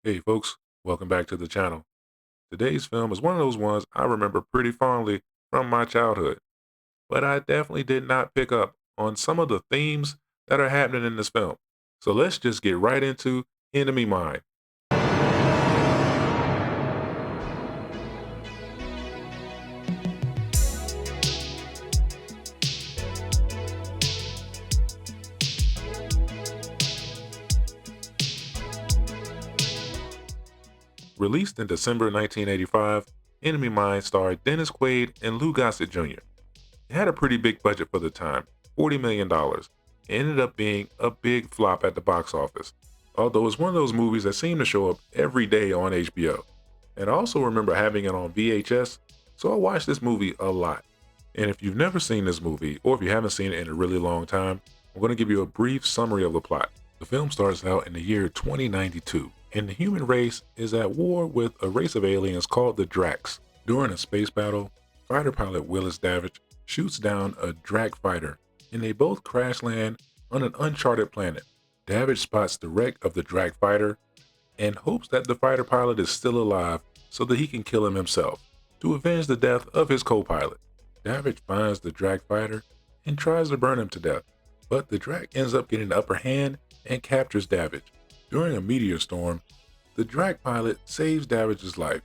Hey folks, welcome back to the channel. Today's film is one of those ones I remember pretty fondly from my childhood, but I definitely did not pick up on some of the themes that are happening in this film. So let's just get right into Enemy Mine. Released in December 1985, Enemy Mine starred Dennis Quaid and Lou Gossett Jr. It had a pretty big budget for the time, $40 million. Dollars. It ended up being a big flop at the box office, although it's one of those movies that seem to show up every day on HBO. And I also remember having it on VHS, so I watched this movie a lot. And if you've never seen this movie, or if you haven't seen it in a really long time, I'm going to give you a brief summary of the plot. The film starts out in the year 2092, and the human race is at war with a race of aliens called the Drax. During a space battle, fighter pilot Willis Davidge shoots down a Drac fighter, and they both crash land on an uncharted planet. Davidge spots the wreck of the Drac fighter and hopes that the fighter pilot is still alive so that he can kill him himself to avenge the death of his co-pilot. Davidge finds the Drac fighter and tries to burn him to death, but the Drac ends up getting the upper hand and captures Davidge. During a meteor storm, the Drac pilot saves Davidge's life,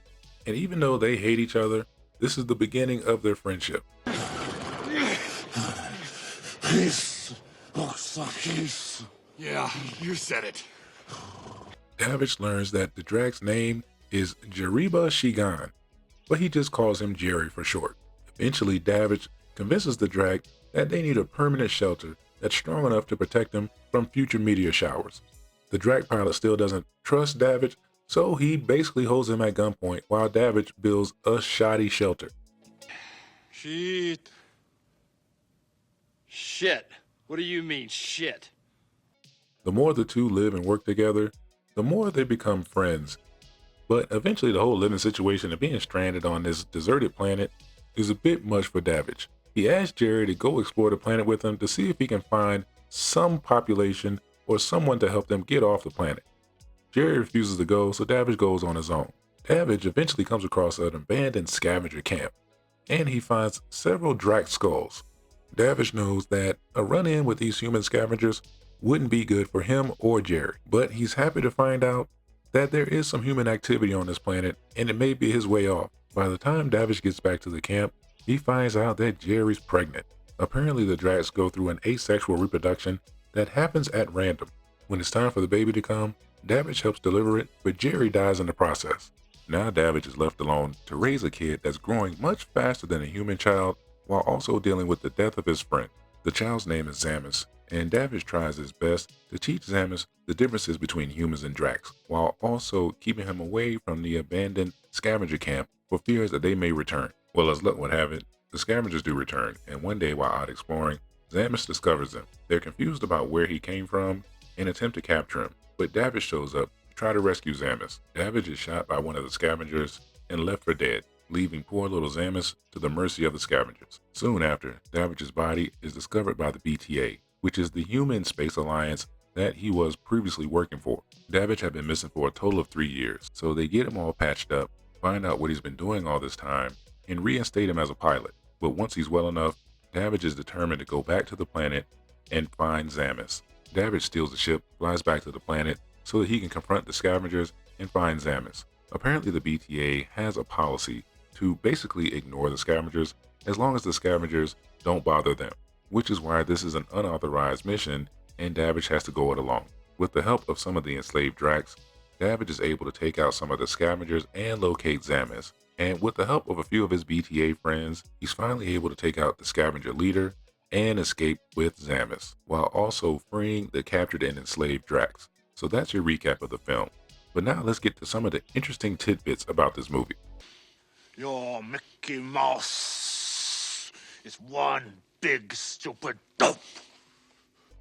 and even though they hate each other, this is the beginning of their friendship. This looks like this. Yeah, you said it. Davidge learns that the Drac's name is Jeriba Shigan, but he just calls him Jerry for short. Eventually, Davidge convinces the Drac that they need a permanent shelter that's strong enough to protect them from future meteor showers. The Drac pilot still doesn't trust Davidge, so he basically holds him at gunpoint while Davidge builds a shoddy shelter. Shit. Shit. What do you mean, shit? The more the two live and work together, the more they become friends. But eventually the whole living situation of being stranded on this deserted planet is a bit much for Davidge. He asks Jerry to go explore the planet with him to see if he can find some population or someone to help them get off the planet. Jerry refuses to go, so Davidge goes on his own. Davidge eventually comes across an abandoned scavenger camp, and he finds several Drac skulls. Davidge knows that a run-in with these human scavengers wouldn't be good for him or Jerry, but he's happy to find out that there is some human activity on this planet, and it may be his way off. By the time Davidge gets back to the camp, he finds out that Jerry's pregnant. Apparently the Dracs go through an asexual reproduction that happens at random. When it's time for the baby to come, Davidge helps deliver it, but Jerry dies in the process. Now Davidge is left alone to raise a kid that's growing much faster than a human child while also dealing with the death of his friend. The child's name is Zamus, and Davidge tries his best to teach Zamus the differences between humans and Dracs, while also keeping him away from the abandoned scavenger camp for fears that they may return. Well, as luck would have it, the scavengers do return, and one day while out exploring, Zamus discovers them. They're confused about where he came from and attempt to capture him, but Davidge shows up to try to rescue Zamus. Davidge is shot by one of the scavengers and left for dead, leaving poor little Zamus to the mercy of the scavengers. Soon after, Davidge's body is discovered by the BTA, which is the Human Space Alliance that he was previously working for. Davidge had been missing for a total of 3 years, so they get him all patched up, find out what he's been doing all this time, and reinstate him as a pilot. But once he's well enough, Davidge is determined to go back to the planet and find Zamus. Davidge steals the ship, flies back to the planet so that he can confront the scavengers and find Zamus. Apparently the BTA has a policy to basically ignore the scavengers as long as the scavengers don't bother them, which is why this is an unauthorized mission and Davidge has to go it alone. With the help of some of the enslaved Dracs, Davidge is able to take out some of the scavengers and locate Zamus. And with the help of a few of his BTA friends, he's finally able to take out the scavenger leader and escape with Zamus, while also freeing the captured and enslaved Dracs. So that's your recap of the film. But now let's get to some of the interesting tidbits about this movie. Your Mickey Mouse is one big stupid dope.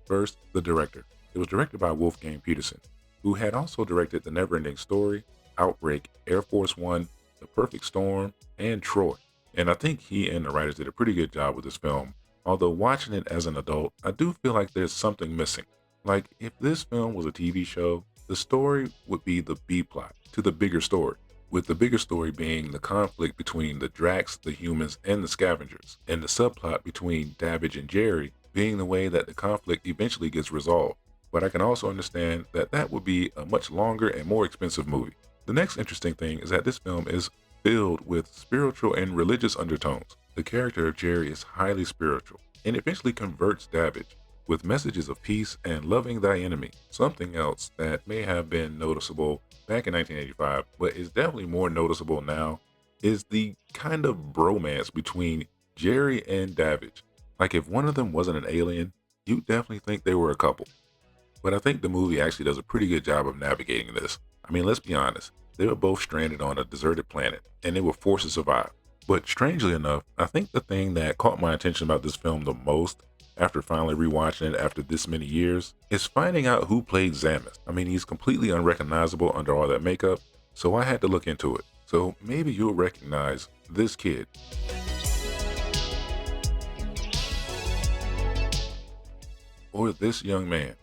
First, the director. It was directed by Wolfgang Peterson, who had also directed The Neverending Story, Outbreak, Air Force One, The Perfect Storm, and Troy. And I think he and the writers did a pretty good job with this film. Although watching it as an adult, I do feel like there's something missing. Like if this film was a TV show, The story would be the B plot to the bigger story, with the bigger story being the conflict between the Drax, the humans, and the scavengers, and the subplot between Davidge and Jerry being the way that the conflict eventually gets resolved. But I can also understand that that would be a much longer and more expensive movie. The next interesting thing is that this film is filled with spiritual and religious undertones. The character of Jerry is highly spiritual and eventually converts Davidge with messages of peace and loving thy enemy. Something else that may have been noticeable back in 1985, but is definitely more noticeable now, is the kind of bromance between Jerry and Davidge. Like if one of them wasn't an alien, you'd definitely think they were a couple. But I think the movie actually does a pretty good job of navigating this. I mean, let's be honest, they were both stranded on a deserted planet and they were forced to survive. But strangely enough, I think the thing that caught my attention about this film the most, after finally rewatching it after this many years, is finding out who played Zamus. I mean, he's completely unrecognizable under all that makeup, so I had to look into it. So maybe you'll recognize this kid. Or this young man.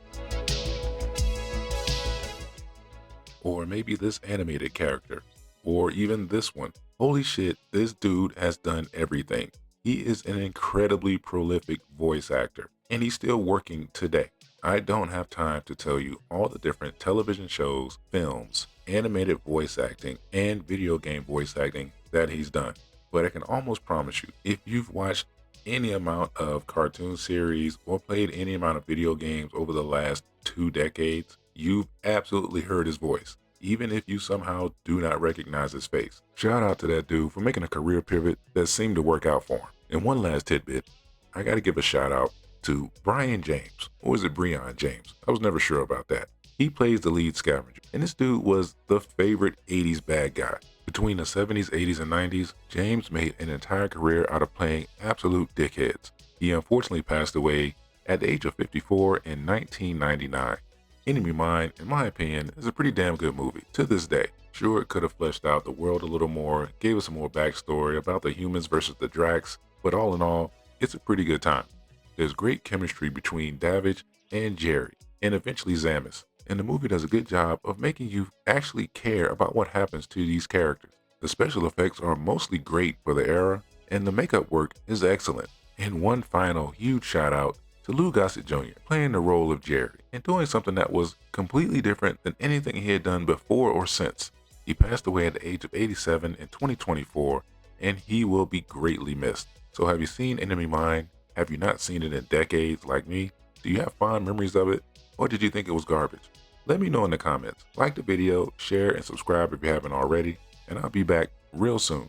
Or maybe this animated character. Or even this one. Holy shit, this dude has done everything. He is an incredibly prolific voice actor, and he's still working today. I don't have time to tell you all the different television shows, films, animated voice acting, and video game voice acting that he's done. But I can almost promise you, if you've watched any amount of cartoon series or played any amount of video games over the last 2 decades, you've absolutely heard his voice, even if you somehow do not recognize his face. Shout out to that dude for making a career pivot that seemed to work out for him. And one last tidbit, I gotta give a shout out to Brian James, or is it Breon James? I was never sure about that. He plays the lead scavenger, and this dude was the favorite 80s bad guy. Between the 70s, 80s, and 90s, James made an entire career out of playing absolute dickheads. He unfortunately passed away at the age of 54 in 1999. Enemy Mine, in my opinion, is a pretty damn good movie to this day. Sure, it could have fleshed out the world a little more, gave us some more backstory about the humans versus the Drax, but all in all, it's a pretty good time. There's great chemistry between Davidge and Jerry, and eventually Zamus, and the movie does a good job of making you actually care about what happens to these characters. The special effects are mostly great for the era, and the makeup work is excellent. And one final huge shout out to Lou Gossett Jr. playing the role of Jerry and doing something that was completely different than anything he had done before or since. He passed away at the age of 87 in 2024, and he will be greatly missed. So have you seen Enemy Mine? Have you not seen it in decades like me? Do you have fond memories of it? Or did you think it was garbage? Let me know in the comments. Like the video, share, and subscribe if you haven't already, and I'll be back real soon.